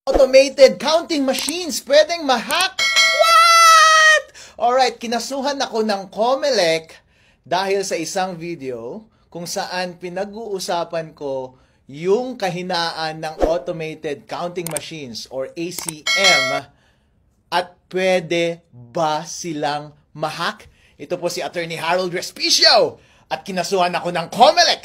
Automated counting machines pwedeng ma-hack? What? Alright, kinasuhan ako ng COMELEC dahil sa isang video kung saan pinag-uusapan ko yung kahinaan ng automated counting machines or ACM at pwede ba silang ma-hack? Ito po si Attorney Harold Respicio at kinasuhan ako ng COMELEC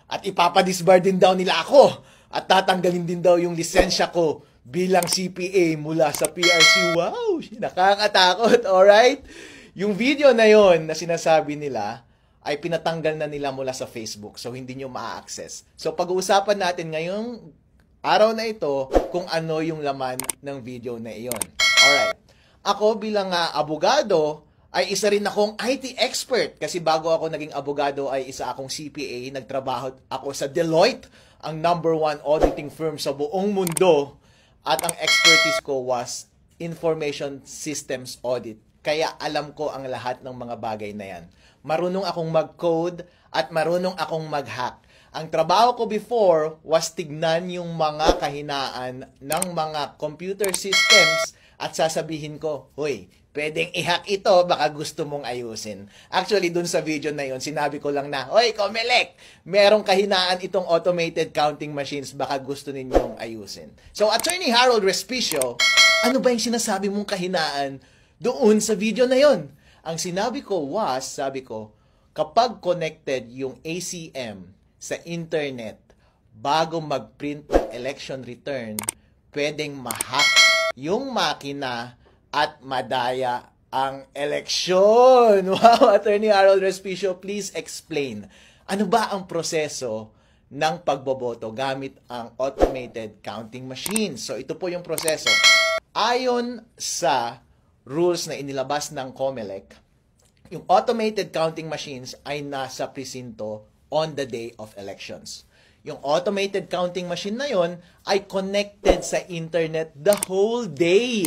at ipapadisbar din daw nila ako at tatanggalin din daw yung lisensya ko bilang CPA mula sa PRC. Wow! Nakakatakot, alright? Yung video na yon na sinasabi nila ay pinatanggal na nila mula sa Facebook. So, hindi nyo ma-access. So, pag-uusapan natin ngayong araw na ito kung ano yung laman ng video na iyon. Alright. Ako bilang abogado ay isa rin akong IT expert kasi bago ako naging abogado ay isa akong CPA. Nagtrabaho ako sa Deloitte, ang #1 auditing firm sa buong mundo. At ang expertise ko was information systems audit. Kaya alam ko ang lahat ng mga bagay na yan. Marunong akong mag-code at marunong akong mag-hack. Ang trabaho ko before was tignan yung mga kahinaan ng mga computer systems at sasabihin ko, "Hoy, pwedeng i-hack ito, baka gusto mong ayusin." Actually, dun sa video na yon sinabi ko lang na, "Hoy, COMELEC, merong kahinaan itong automated counting machines, baka gusto ninyong ayusin." So, Attorney Harold Respicio, ano ba yung sinasabi mong kahinaan doon sa video na yon? Ang sinabi ko was, sabi ko, kapag connected yung ACM sa internet bago mag-print ng election return, pwedeng ma-hack yung makina at madaya ang eleksyon. Wow, Attorney Harold Respicio, please explain. Ano ba ang proseso ng pagboboto gamit ang automated counting machine? So, ito po yung proseso. Ayon sa rules na inilabas ng COMELEC, yung automated counting machines ay nasa presinto on the day of elections. Yung automated counting machine na yon ay connected sa internet the whole day.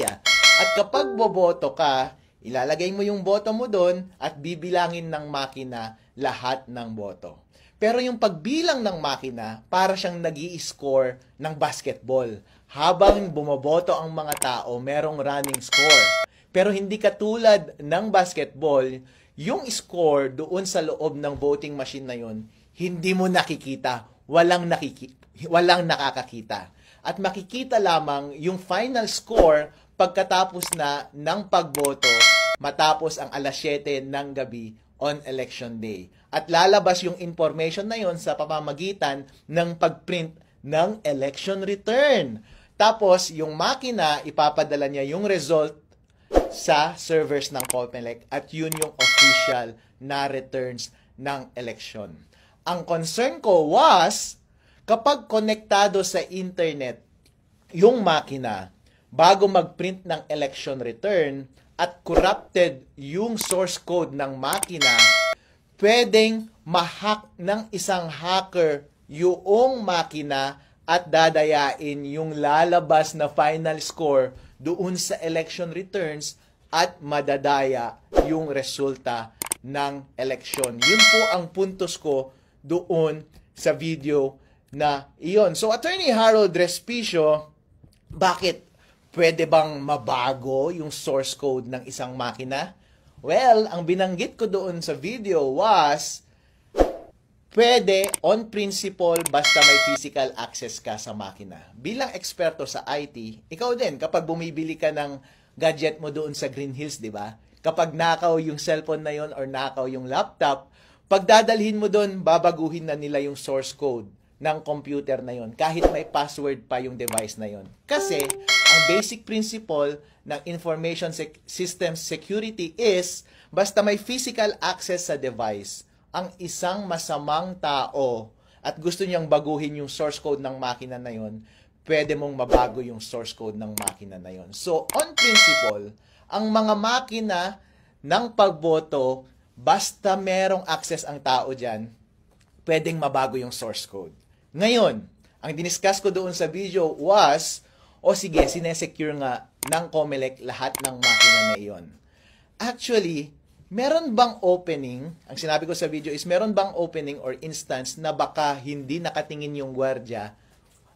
At kapag boboto ka, ilalagay mo yung boto mo doon at bibilangin ng makina lahat ng boto. Pero yung pagbilang ng makina, para siyang nag-i-score ng basketball. Habang bumoboto ang mga tao, merong running score. Pero hindi katulad ng basketball, yung score doon sa loob ng voting machine na yun, hindi mo nakikita. Walang nakakakita. At makikita lamang yung final score pagkatapos na ng pagboto matapos ang 7:00 ng gabi on election day. At lalabas yung information na yon sa pamamagitan ng pagprint ng election return. Tapos yung makina, ipapadala niya yung result sa servers ng COMELEC at yun yung official na returns ng election. Ang concern ko was, kapag konektado sa internet yung makina, bago mag-print ng election return at corrupted yung source code ng makina, pwedeng ma-hack ng isang hacker yung makina at dadayain yung lalabas na final score doon sa election returns at madadaya yung resulta ng election. Yun po ang puntos ko doon sa video na iyon. So, Attorney Harold Respicio, bakit pwede bang mabago yung source code ng isang makina? Well, ang binanggit ko doon sa video was, pwede on principle basta may physical access ka sa makina. Bilang eksperto sa IT, ikaw din, kapag bumibili ka ng gadget mo doon sa Green Hills, di ba? Kapag nakaw yung cellphone na yon or nakaw yung laptop, pagdadalhin mo doon, babaguhin na nila yung source code ng computer na yon kahit may password pa yung device na yon. Kasi, ang basic principle ng information system security is, basta may physical access sa device, ang isang masamang tao at gusto niyang baguhin yung source code ng makina na yon, pwede mong mabago yung source code ng makina na yon. So, on principle, ang mga makina ng pagboto, basta merong access ang tao dyan, pwedeng mabago yung source code. Ngayon, ang diniscuss ko doon sa video was, sige, sinesecure nga ng COMELEC lahat ng makina na iyon. Actually, meron bang opening, ang sinabi ko sa video is, meron bang opening or instance na baka hindi nakatingin yung gwardiya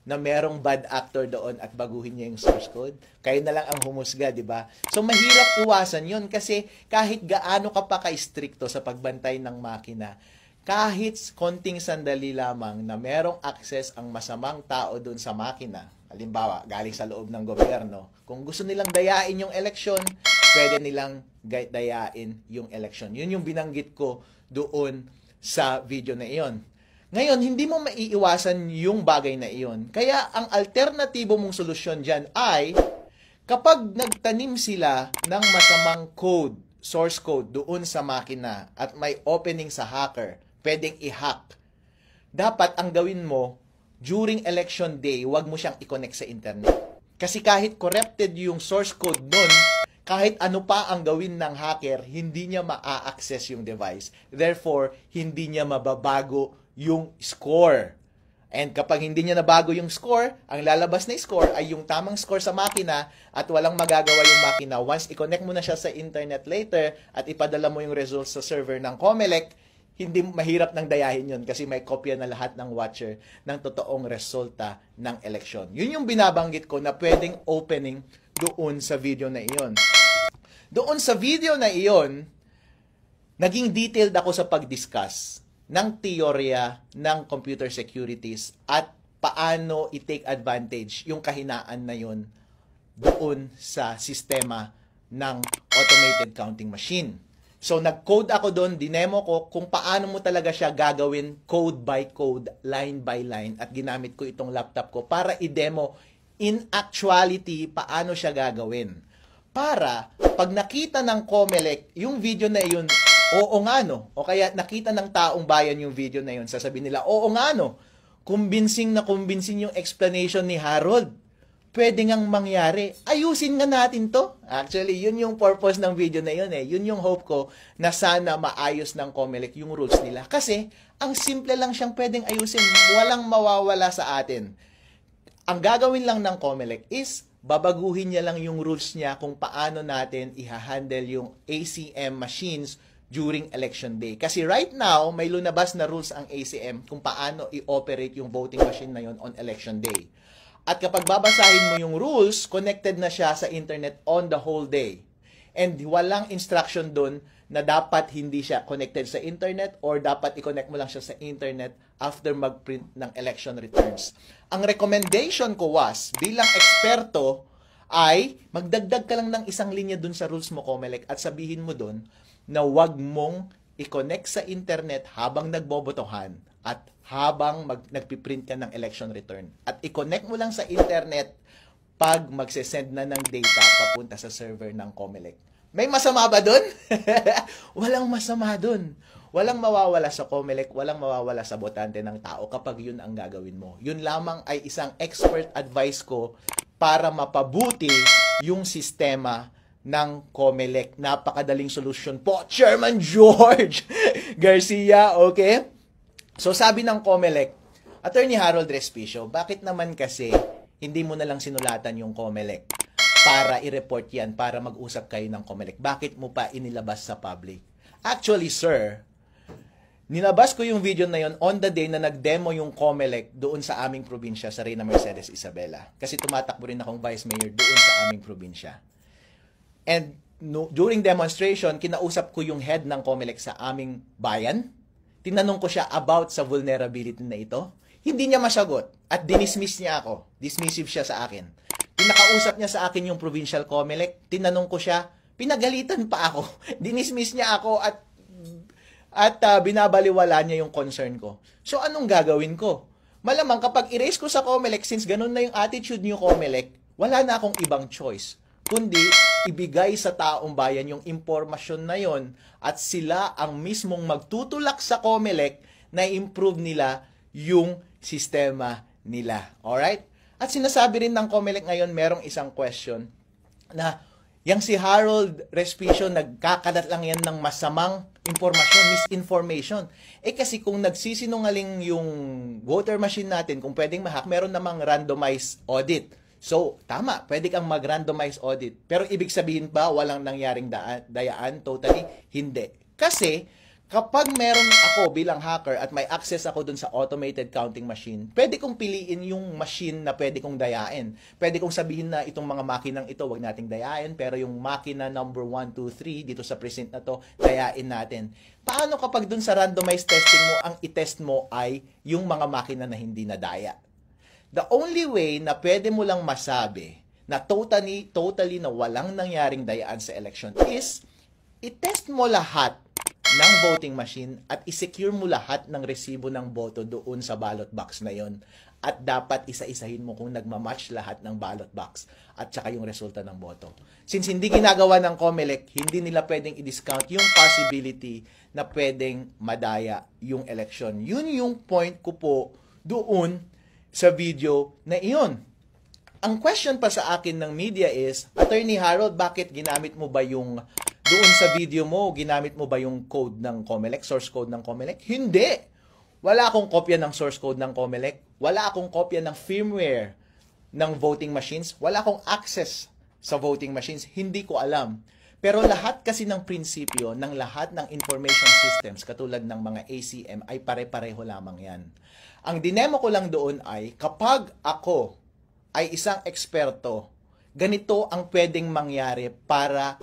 na merong bad actor doon at baguhin niya yung source code? Kayo na lang ang humusga, di ba? So, mahirap iwasan yon kasi kahit gaano ka pa ka-stricto sa pagbantay ng makina, kahit konting sandali lamang na merong access ang masamang tao doon sa makina, halimbawa, galing sa loob ng gobyerno, kung gusto nilang dayain yung eleksyon, pwede nilang dayain yung eleksyon. Yun yung binanggit ko doon sa video na iyon. Ngayon, hindi mo maiiwasan yung bagay na iyon. Kaya, ang alternatibo mong solusyon dyan ay, kapag nagtanim sila ng masamang code, source code, doon sa makina, at may opening sa hacker, pwedeng i-hack. Dapat ang gawin mo, during election day, wag mo siyang i-connect sa internet. Kasi kahit corrupted yung source code nun, kahit ano pa ang gawin ng hacker, hindi niya ma-access yung device. Therefore, hindi niya mababago yung score. And kapag hindi niya nabago yung score, ang lalabas na score ay yung tamang score sa makina at walang magagawa yung makina. Once i-connect mo na siya sa internet later at ipadala mo yung results sa server ng COMELEC, hindi mahirap nang dayahin yun kasi may kopya na lahat ng watcher ng totoong resulta ng eleksyon. Yun yung binabanggit ko na pwedeng opening doon sa video na iyon. Doon sa video na iyon, naging detailed ako sa pag-discuss ng teorya ng computer securities at paano i-take advantage yung kahinaan na yun doon sa sistema ng automated counting machine. So, nag-code ako doon, dinemo ko kung paano mo talaga siya gagawin code by code, line by line, at ginamit ko itong laptop ko para i-demo in actuality paano siya gagawin. Para, pag nakita ng COMELEC yung video na yun, oo nga no, o kaya nakita ng taong bayan yung video na yun, sasabihin nila, oo nga no, convincing yung explanation ni Harold. Pwede ngang mangyari. Ayusin nga natin to. Actually, yun yung purpose ng video na yun eh. Yun yung hope ko na sana maayos ng COMELEC yung rules nila. Kasi, ang simple lang siyang pwedeng ayusin. Walang mawawala sa atin. Ang gagawin lang ng COMELEC is, babaguhin niya lang yung rules niya kung paano natin i-handle yung ACM machines during election day. Kasi right now, may lunabas na rules ang ACM kung paano i-operate yung voting machine na yun on election day. At kapag babasahin mo yung rules, connected na siya sa internet on the whole day. And walang instruction doon na dapat hindi siya connected sa internet or dapat i-connect mo lang siya sa internet after mag-print ng election returns. Ang recommendation ko was, bilang eksperto, ay magdagdag ka lang ng isang linya doon sa rules mo, COMELEC, at sabihin mo doon na wag mong i-connect sa internet habang nagbobotohan at habang nagpiprint ka ng election return. At i-connect mo lang sa internet pag magsesend na ng data papunta sa server ng COMELEC. May masama ba dun? Walang masama dun. Walang mawawala sa COMELEC, walang mawawala sa botante ng tao kapag yun ang gagawin mo. Yun lamang ay isang expert advice ko para mapabuti yung sistema ng COMELEC. Napakadaling solusyon po, Chairman George Garcia, okay? So sabi ng COMELEC, Attorney Harold Respicio, bakit naman kasi hindi mo na lang sinulatan yung COMELEC para i-report yan, para mag-usap kayo ng COMELEC? Bakit mo pa inilabas sa public? Actually, sir, nilabas ko yung video na yon on the day na nag-demo yung COMELEC doon sa aming probinsya, sa Reyna Mercedes Isabela. Kasi tumatakbo rin akong vice mayor doon sa aming probinsya. And during demonstration, kinausap ko yung head ng COMELEC sa aming bayan. Tinanong ko siya about sa vulnerability na ito. Hindi niya masagot at dinismiss niya ako. Dismissive siya sa akin. Pinakausap niya sa akin yung provincial COMELEC. Tinanong ko siya, pinagalitan pa ako. Dinismiss niya ako at binabaliwala niya yung concern ko. So anong gagawin ko? Malamang kapag erase ko sa COMELEC, since ganun na yung attitude niyo COMELEC, wala na akong ibang choice kundi ibigay sa taong bayan yung impormasyon na yon at sila ang mismong magtutulak sa COMELEC na improve nila yung sistema nila. Alright? At sinasabi rin ng COMELEC ngayon, merong isang question na yang si Harold Respicio, nagkakalat lang yan ng masamang impormasyon, misinformation. Eh kasi kung nagsisinungaling yung voter machine natin, kung pwedeng ma-hack, meron namang randomized audit. So, tama, pwede kang mag-randomize audit. Pero ibig sabihin ba walang nangyaring dayaan? Totally, hindi. Kasi, Kapag meron ako bilang hacker at may access ako dun sa automated counting machine, pwede kong piliin yung machine na pwede kong dayain. Pwede kong sabihin na itong mga makinang ito, wag nating dayain, pero yung makina number 1, 2, 3 dito sa precinct na to, dayain natin. Paano kapag dun sa randomized testing mo, ang itest mo ay yung mga makina na hindi nadaya? The only way na pwede mo lang masabi na totally na walang nangyaring dayaan sa election is itest mo lahat ng voting machine at i-secure mo lahat ng resibo ng boto doon sa ballot box na yon. At dapat isa-isahin mo kung nagmamatch lahat ng ballot box at saka yung resulta ng boto. Since hindi ginagawa ng COMELEC, hindi nila pwedeng i-discount yung possibility na pwedeng madaya yung election. Yun yung point ko po doon sa video na iyon. Ang question pa sa akin ng media is, Attorney Harold, bakit ginamit mo ba yung doon sa video mo, ginamit mo ba yung code ng COMELEC, source code ng COMELEC? Hindi! Wala akong kopya ng source code ng COMELEC. Wala akong kopya ng firmware ng voting machines. Wala akong access sa voting machines. Hindi ko alam. Pero lahat kasi ng prinsipyo ng lahat ng information systems, katulad ng mga ACM, ay pare-pareho lamang yan. Ang dinemo ko lang doon ay, kapag ako ay isang eksperto, ganito ang pwedeng mangyari para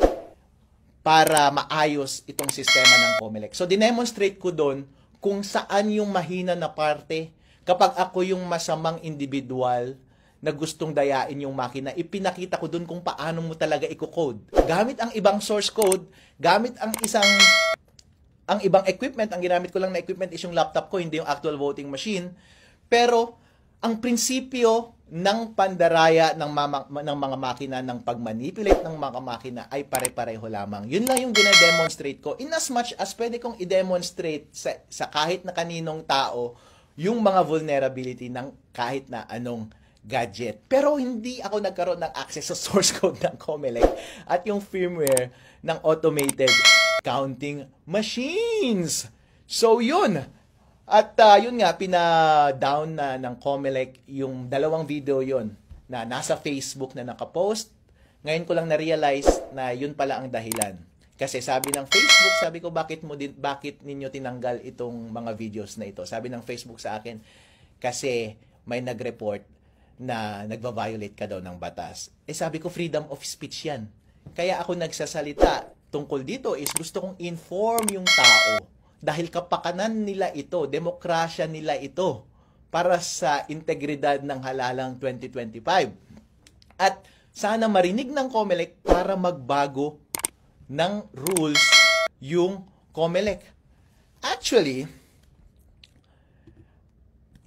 maayos itong sistema ng COMELEC. So, dinemonstrate ko doon kung saan yung mahina na parte. Kapag ako yung masamang individual na gustong dayain yung makina, ipinakita ko doon kung paano mo talaga i-code. Gamit ang ibang source code, gamit ang ibang equipment, ang ginamit ko lang na equipment is yung laptop ko, hindi yung actual voting machine. Pero, ang prinsipyo ng pandaraya ng mga makina, ng pagmanipulate ng mga makina ay pare-pareho lamang. Yun lang yung dinedemonstrate ko. In as much as pwede kong i-demonstrate sa kahit na kaninong tao yung mga vulnerability ng kahit na anong gadget. Pero hindi ako nagkaroon ng access sa source code ng COMELEC at yung firmware ng automated counting machines. So yun. At yun nga, pina-down na ng COMELEC yung dalawang video yon na nasa Facebook na nakapost. Ngayon ko lang na-realize na yun pala ang dahilan. Kasi sabi ng Facebook, sabi ko, bakit ninyo tinanggal itong mga videos na ito? Sabi ng Facebook sa akin, kasi may nag-report na nagva-violate ka daw ng batas. Sabi ko, freedom of speech yan. Kaya ako nagsasalita tungkol dito is gusto kong inform yung tao. Dahil kapakanan nila ito, demokrasya nila ito para sa integridad ng halalang 2025. At sana marinig ng COMELEC para magbago ng rules yung COMELEC. Actually,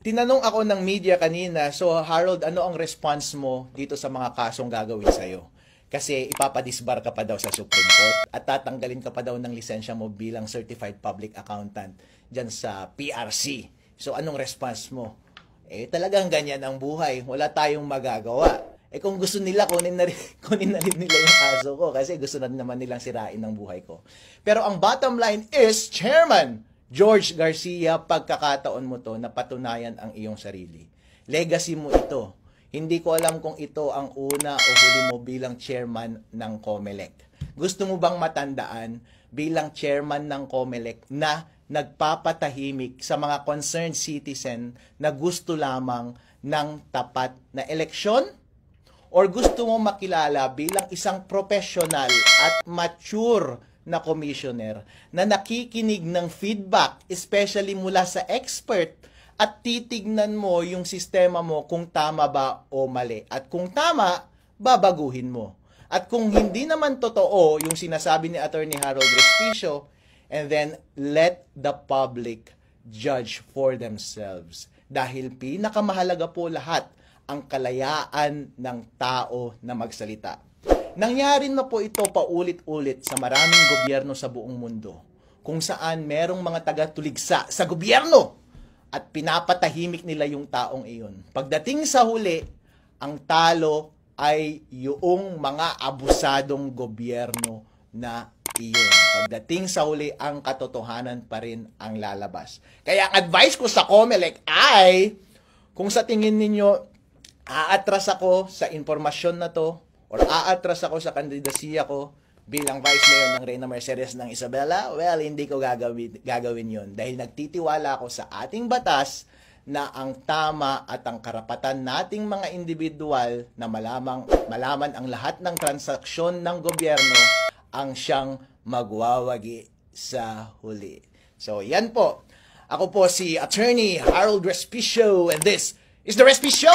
tinanong ako ng media kanina, so Harold, ano ang response mo dito sa mga kasong gagawin sa'yo? Kasi ipapadisbar ka pa daw sa Supreme Court at tatanggalin ka pa daw ng lisensya mo bilang Certified Public Accountant dyan sa PRC. So anong response mo? Talagang ganyan ang buhay. Wala tayong magagawa. Kung gusto nila, kunin na rin nila yung kaso ko kasi gusto na naman nilang sirain ang buhay ko. Pero ang bottom line is, Chairman George Garcia, pagkakataon mo to na patunayan ang iyong sarili. Legacy mo ito. Hindi ko alam kung ito ang una o huli mo bilang chairman ng COMELEC. Gusto mo bang matandaan bilang chairman ng COMELEC na nagpapatahimik sa mga concerned citizen na gusto lamang ng tapat na eleksyon? Or gusto mo makilala bilang isang professional at mature na commissioner na nakikinig ng feedback, especially mula sa expert, at titignan mo yung sistema mo kung tama ba o mali. At kung tama, babaguhin mo. At kung hindi naman totoo yung sinasabi ni Attorney Harold Respicio, and then let the public judge for themselves. Dahil pinakamahalaga po lahat ang kalayaan ng tao na magsalita. Nangyari na po ito paulit-ulit sa maraming gobyerno sa buong mundo, kung saan merong mga taga-tuligsa sa gobyerno at pinapatahimik nila yung taong iyon. Pagdating sa huli, ang talo ay yung mga abusadong gobyerno na iyon. Pagdating sa huli, ang katotohanan pa rin ang lalabas. Kaya ang advice ko sa COMELEC ay, kung sa tingin ninyo, aatras ako sa informasyon na to, or aatras ako sa kandidasiya ko, bilang Vice Mayor ng Reyna Mercedes ng Isabela, well, hindi ko gagawin yun. Dahil nagtitiwala ako sa ating batas na ang tama at ang karapatan nating mga individual na malaman ang lahat ng transaksyon ng gobyerno ang siyang magwawagi sa huli. So, yan po. Ako po si Attorney Harold Respicio and this is The Respicio!